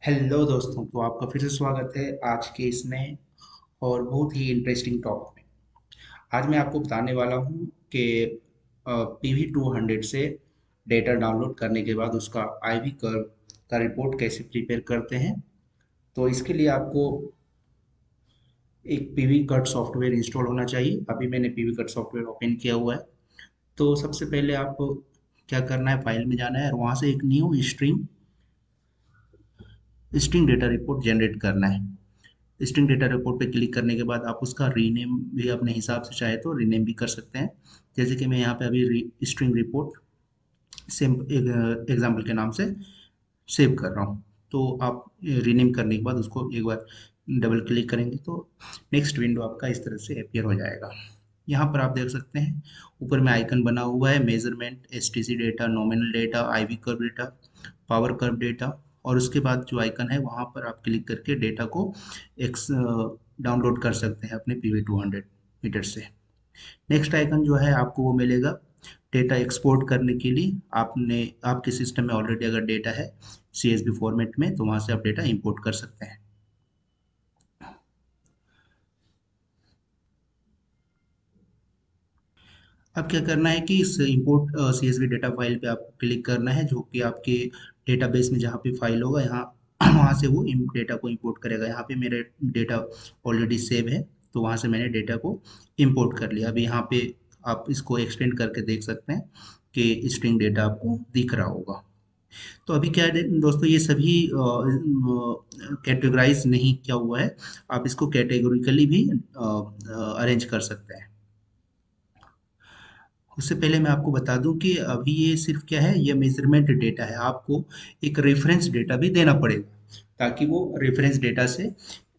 Hello दोस्तों, तो आपका फिर से स्वागत है आज के इस नए और बहुत ही इंटरेस्टिंग टॉपिक में। आज मैं आपको बताने वाला हूँ कि PV200 से डेटा डाउनलोड करने के बाद उसका IV कर्व का रिपोर्ट कैसे प्रिपेयर करते हैं। तो इसके लिए आपको एक PV कट सॉफ्टवेयर इंस्टॉल होना चाहिए। अभी मैंने PV कट सॉफ्टवेयर ओपन किया हुआ है। तो सबसे पहले आपको क्या करना है, फाइल में जाना है और वहाँ से एक new string data report generate करना है। स्ट्रिंग डेटा रिपोर्ट पे क्लिक करने के बाद आप उसका रीनेम भी अपने हिसाब से चाहे तो रीनेम भी कर सकते हैं। जैसे कि मैं यहाँ पे अभी स्ट्रिंग रिपोर्ट सेम एग्जाम्पल के नाम से सेव कर रहा हूँ। तो आप रीनेम करने के बाद उसको एक बार डबल क्लिक करेंगे तो नेक्स्ट विंडो आपका इस तरह से अपीयर हो जाएगा। यहाँ पर आप देख सकते हैं ऊपर में आइकन बना हुआ है, measurement, STC data, nominal data, IV curve data, power curve data. और उसके बाद जो आइकन है वहाँ पर आप क्लिक करके डेटा को एक्स डाउनलोड कर सकते हैं अपने PV200 मीटर से। नेक्स्ट आइकन जो है आपको वो मिलेगा डेटा एक्सपोर्ट करने के लिए। आपने आपके सिस्टम में ऑलरेडी अगर डेटा है CSV फॉर्मेट में तो वहाँ से आप डेटा इंपोर्ट कर सकते हैं। अब क्या करना है कि इस इंपोर्ट CSV डेटा फाइल पे आपको क्लिक करना है, जो कि आपके डेटाबेस में जहाँ पे फाइल होगा यहाँ वहाँ से वो डेटा को इंपोर्ट करेगा। यहाँ पे मेरे डेटा ऑलरेडी सेव है तो वहाँ से मैंने डेटा को इंपोर्ट कर लिया। अभी यहाँ पे आप इसको एक्सटेंड करके देख सकते हैं कि स्ट्रिंग डेटा आपको दिख रहा होगा। तो अभी क्या है दोस्तों, ये सभी कैटेगराइज नहीं किया हुआ है। आप इसको कैटेगोरिकली भी अरेंज कर सकते हैं। उससे पहले मैं आपको बता दूं कि अभी ये सिर्फ क्या है, ये मेजरमेंट डेटा है। आपको एक रेफरेंस डेटा भी देना पड़ेगा ताकि वो रेफरेंस डेटा से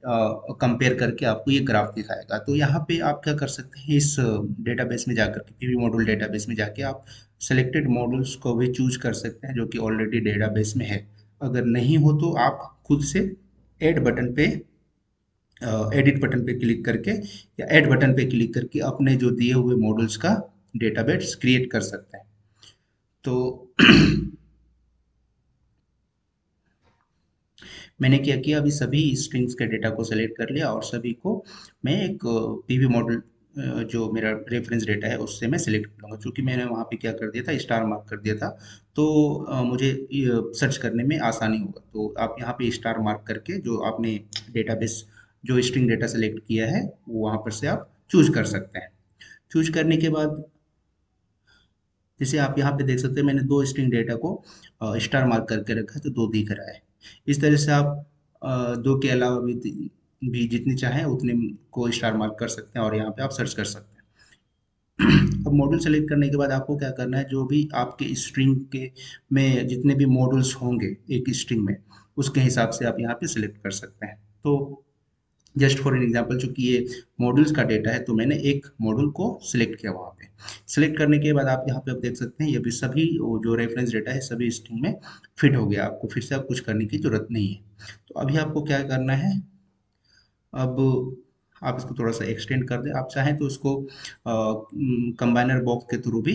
कंपेयर करके आपको ये ग्राफ दिखाएगा। तो यहाँ पे आप क्या कर सकते हैं, इस डेटाबेस में जाकर के पीवी मॉड्यूल डेटाबेस में जाके आप सेलेक्टेड मॉड्यूल्स को भी चूज कर सकते हैं जो कि ऑलरेडी डेटाबेस में है। अगर नहीं हो तो आप खुद से ऐड बटन पे एडिट बटन पे क्लिक करके या ऐड बटन पे क्लिक करके अपने जो दिए हुए मॉडल्स का डेटाबेस क्रिएट कर सकते हैं। तो मैंने क्या किया, अभी सभी स्ट्रिंग्स के डेटा को सेलेक्ट कर लिया और सभी को मैं एक पीवी मॉडल जो मेरा रेफरेंस डेटा है उससे मैं सेलेक्ट करूँगा। क्योंकि मैंने वहाँ पे क्या कर दिया था, स्टार मार्क कर दिया था। तो मुझे सर्च करने में आसानी होगा। तो आप यहाँ पे स्टार मार्क करके जो आपने डेटाबेस जो स्ट्रिंग डेटा सेलेक्ट किया है वो वहाँ पर से आप चूज कर सकते हैं। चूज करने के बाद जैसे आप यहाँ पे देख सकते हैं मैंने दो स्ट्रिंग डेटा को स्टार मार्क करके रखा है तो दो दिख रहा है। इस तरह से आप दो के अलावा भी जितने चाहें उतने को स्टार मार्क कर सकते हैं और यहाँ पे आप सर्च कर सकते हैं। अब मॉड्यूल सेलेक्ट करने के बाद आपको क्या करना है, जो भी आपके स्ट्रिंग के में जितने भी मॉड्यूल्स होंगे एक स्ट्रिंग में उसके हिसाब से आप यहाँ पे सिलेक्ट कर सकते हैं। तो जस्ट फॉर एन एग्जांपल चूंकि ये मॉड्यूल्स का डेटा है तो मैंने एक मॉड्यूल को सिलेक्ट किया। वहाँ पे सिलेक्ट करने के बाद आप यहाँ पे आप देख सकते हैं ये भी सभी वो जो रेफरेंस डेटा है सभी स्ट्रिंग में फिट हो गया। आपको फिर से आप कुछ करने की जरूरत नहीं है। तो अभी आपको क्या करना है, अब आप इसको थोड़ा सा एक्सटेंड कर दें। आप चाहें तो इसको कंबाइनर बॉक्स के थ्रू भी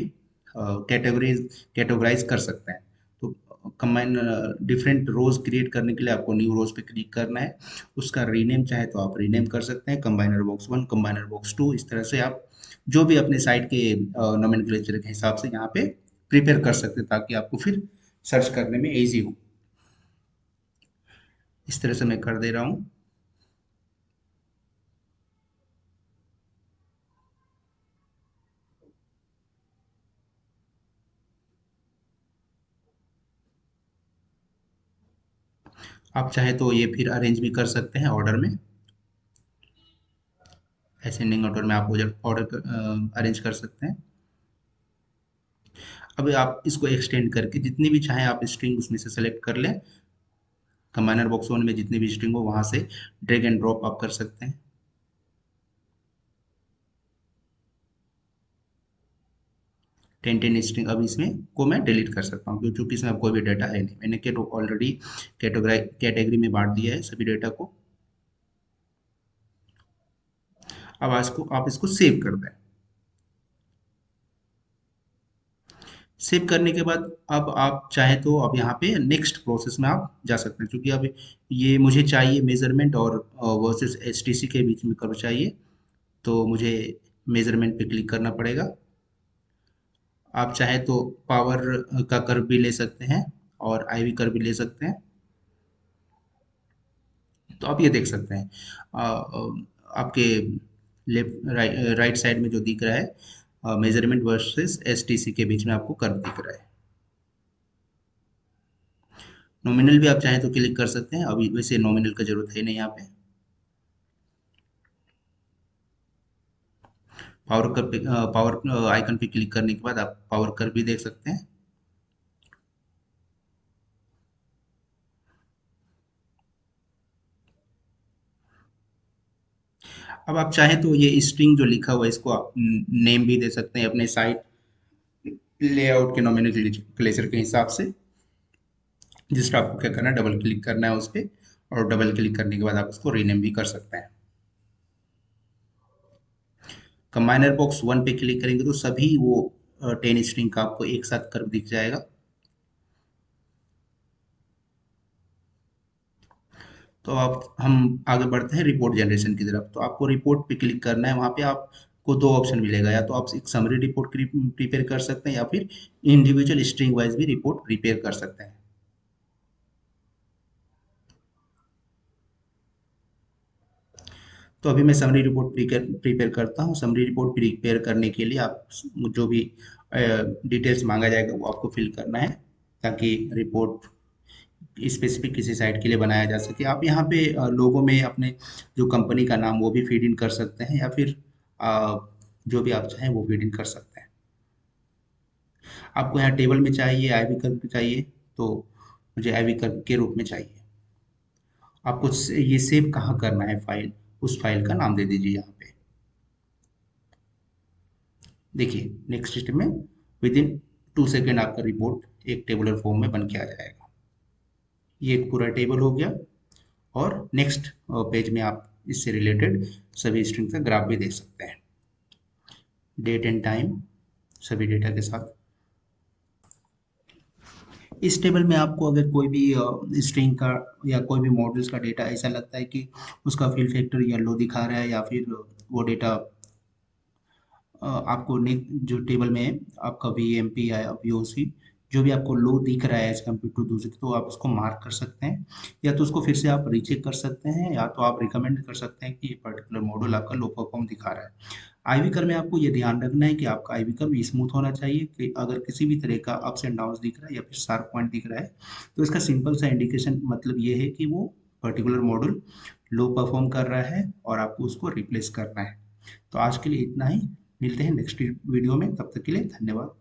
कैटेगराइज कर सकते हैं। तो कंबाइन डिफरेंट रोज क्रिएट करने के लिए आपको न्यू रोज पे क्लिक करना है। उसका रीनेम चाहे तो आप रीनेम कर सकते हैं, कंबाइनर बॉक्स 1, कंबाइनर बॉक्स 2, इस तरह से आप जो भी अपने साइट के नोमेनक्लेचर के हिसाब से यहाँ पे प्रिपेयर कर सकते हैं ताकि आपको फिर सर्च करने में ईजी हो। इस तरह से मैं कर दे रहा हूँ। आप चाहे तो ये फिर अरेंज भी कर सकते हैं ऑर्डर में, असेंडिंग ऑर्डर में आप ऑर्डर अरेंज कर सकते हैं। अब आप इसको एक्सटेंड करके जितनी भी चाहें आप स्ट्रिंग उसमें से सेलेक्ट कर लें। कंबाइनर बॉक्स वन में जितनी भी स्ट्रिंग हो वहां से ड्रैग एंड ड्रॉप आप कर सकते हैं। 10 स्ट्रिंग अब इसमें को मैं डिलीट कर सकता हूँ क्योंकि इसमें अब कोई भी डाटा है नहीं। मैंने ऑलरेडी कैटेगरी में बांट दिया है सभी डेटा को। अब आज को आप इसको सेव कर दें। सेव करने के बाद अब आप चाहें तो अब यहाँ पे नेक्स्ट प्रोसेस में आप जा सकते हैं, क्योंकि अब ये मुझे चाहिए मेजरमेंट और वर्सेस एसटीसी के बीच में कर्व चाहिए, तो मुझे मेजरमेंट पे क्लिक करना पड़ेगा। आप चाहें तो पावर का कर्व भी ले सकते हैं और आईवी कर्व भी ले सकते हैं। तो आप ये देख सकते हैं आपके लेफ्ट राइट साइड में जो दिख रहा है मेजरमेंट वर्सेस एसटीसी के बीच में आपको कर्व दिख रहा है। नॉमिनल भी आप चाहें तो क्लिक कर सकते हैं, अभी वैसे नॉमिनल का जरूरत है नहीं यहाँ पे। पावर आइकन पे क्लिक करने के बाद आप पावर कर्व भी देख सकते हैं। अब आप चाहें तो ये स्ट्रिंग जो लिखा हुआ है इसको आप नेम भी दे सकते हैं अपने साइट लेआउट के नोमेनक्लेचर के हिसाब से। जिसका आपको क्या करना है, डबल क्लिक करना है उस पर, और डबल क्लिक करने के बाद आप उसको रीनेम भी कर सकते हैं। कंबाइनर बॉक्स 1 पे क्लिक करेंगे तो सभी वो 10 स्ट्रिंग का आपको एक साथ कर्व दिख जाएगा। तो आप हम आगे बढ़ते हैं रिपोर्ट जनरेशन की तरफ। तो आपको रिपोर्ट पे क्लिक करना है, वहाँ पे आपको दो ऑप्शन मिलेगा, या तो आप एक समरी रिपोर्ट प्रिपेयर कर सकते हैं या फिर इंडिविजुअल स्ट्रिंग वाइज भी रिपोर्ट प्रिपेयर कर सकते हैं। तो अभी मैं समरी रिपोर्ट प्रिपेयर करता हूँ। समरी रिपोर्ट प्रिपेयर करने के लिए आप जो भी डिटेल्स मांगा जाएगा वो आपको फिल करना है, ताकि रिपोर्ट स्पेसिफिक किसी साइट के लिए बनाया जा सके। आप यहाँ पे लोगों में अपने जो कंपनी का नाम वो भी फीड इन कर सकते हैं, या फिर अ, जो भी आप चाहें वो फीड इन कर सकते हैं। आपको यहाँ टेबल में चाहिए, आईवी कर्व चाहिए, तो मुझे आईवी कर्व के रूप में चाहिए। आपको ये सेव कहाँ करना है फाइल, उस फाइल का नाम दे दीजिए यहाँ पे। देखिए नेक्स्ट स्टेप में विद इन 2 सेकेंड आपका रिपोर्ट एक टेबुलर फॉर्म में बन के आ जाएगा। ये एक पूरा टेबल हो गया। और नेक्स्ट पेज में आप इससे रिलेटेड सभी स्ट्रिंग का ग्राफ भी देख सकते हैं, डेट एंड टाइम सभी डेटा के साथ। इस टेबल में आपको अगर कोई भी स्ट्रिंग का या कोई भी मॉडल्स का डेटा ऐसा लगता है कि उसका फिल फैक्टर येलो दिखा रहा है, या फिर वो डेटा आपको जो टेबल में आपका वी एम पी या वी ओ सी जो भी आपको लो दिख रहा है एज कम्पेयर टू दूसरे, तो आप उसको मार्क कर सकते हैं, या तो उसको फिर से आप रीचेक कर सकते हैं, या तो आप रिकमेंड कर सकते हैं कि ये पर्टिकुलर मॉडल आपका लो परफॉर्म दिखा रहा है। आईवी कर्व में आपको ये ध्यान रखना है कि आपका आईवी कर्व स्मूथ होना चाहिए, कि अगर किसी भी तरह का अप्स एंड डाउन दिख रहा है या फिर शार्प पॉइंट दिख रहा है, तो इसका सिंपल सा इंडिकेशन मतलब ये है कि वो पर्टिकुलर मॉडल लो परफॉर्म कर रहा है और आपको उसको रिप्लेस करना है। तो आज के लिए इतना ही, मिलते हैं नेक्स्ट वीडियो में, तब तक के लिए धन्यवाद।